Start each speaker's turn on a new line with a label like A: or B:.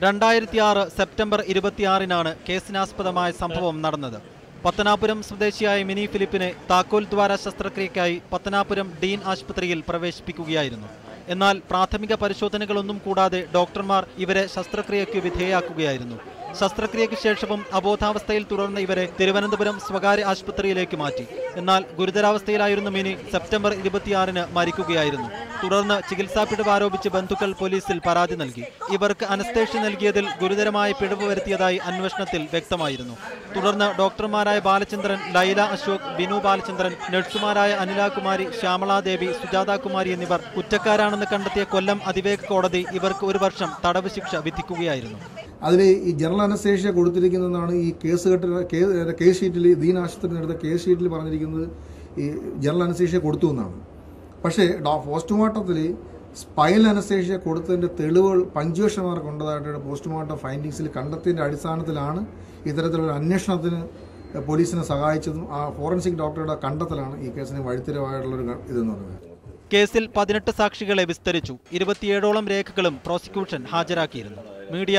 A: 2006 September 26-നാണ് കേസിനാസ്പദമായ സംഭവം നടന്നത്. പത്തനാപുരം സ്വദേശിയായ മിനി ഫിലിപ്പിനെ താക്കോൽ ദ്വാര ശസ്ത്രക്രിയയ്ക്കായി പത്തനാപുരം ഡീൻ ആശുപത്രിയിൽ പ്രവേശിപ്പിക്കുകയായിരുന്നു. എന്നാൽ പ്രാഥമിക പരിശോധനകളൊന്നും കൂടാതെ ഡോക്ടർമാർ ഇവരെ ശസ്ത്രക്രിയയ്ക്ക് വിധേയയാക്കുകയായിരുന്നു. ശസ്ത്രക്രിയയ്ക്ക് ശേഷവും അബോധാവസ്ഥയിൽ തുടർന്ന ഇവരെ തിരുവനന്തപുരം സ്വകാര്യ ആശുപത്രിയിലേക്ക് മാറ്റി. എന്നാൽ ഗുരുതരാവസ്ഥയിലായിരുന്ന മിനി സെപ്റ്റംബർ 26-ന് മരിക്കുകയായിരുന്നു. തുടർന്ന് ചികിത്സാ പിഴവ് ആരോപിച്ച് ബന്ധുക്കൾ പോലീസിൽ പരാതി നൽകി. ഇവർക്ക് അനസ്തേഷ്യ നൽകിയതിൽ ഗുരുതരമായ പിഴവ് വരുത്തിയതായി അന്വേഷണത്തിൽ വ്യക്തമായിരുന്നു. തുടർന്ന് ഡോക്ടർമാരായ ബാലചന്ദ്രൻ, ലൈല അശോക്, ബിനു ബാലചന്ദ്രൻ, നഴ്സുമാരായ അനിലാകുമാരി, ശ്യാമളാദേവി, സുജാതാകുമാരി എന്നിവർ കുറ്റക്കാരാണെന്ന് കണ്ടെത്തിയ കൊല്ലം അതിവേഗ കോടതി ഇവർക്ക് 1 വർഷം തടവ് ശിക്ഷ വിധിക്കുകയായിരുന്നു.
B: അതിൽ ഈ ജനറൽ അനസ്തേഷ്യ കൊടുത്തിരിക്കുന്നതാണ് ഈ കേസ് ഷീറ്റിൽ ദീൻ ആശുപത്രി നടത്ത കേസ് ഷീറ്റിൽ പറഞ്ഞിരിക്കുന്നത് ഈ ജനറൽ അനസ്തേഷ്യ കൊടുത്തു എന്നാണ്. പക്ഷേ പോസ്റ്റ്മോർട്ടത്തിൽ സ്പൈനൽ അനസ്തേഷ്യ കൊടുത്തതിൻ്റെ തെളിവുകൾ പഞ്ചുവേഷന്മാർക്ക് ഉണ്ടതായിട്ട് പോസ്റ്റ്മോർട്ടം ഫൈൻഡിങ്സിൽ കണ്ടെത്തിയതിൻ്റെ അടിസ്ഥാനത്തിലാണ് ഇത്തരത്തിലൊരു അന്വേഷണത്തിന് പോലീസിനെ സഹായിച്ചതും ആ ഫോറൻസിക് ഡോക്ടറുടെ കണ്ടെത്തലാണ് ഈ കേസിന് വഴിത്തിരിവായിട്ടുള്ളൊരു ഇതെന്ന് പറയുന്നത്.
A: കേസിൽ 18 സാക്ഷികളെ വിസ്തരിച്ചു. 27ഓളം രേഖകളും പ്രോസിക്യൂഷൻ ഹാജരാക്കിയിരുന്നു. മീഡിയ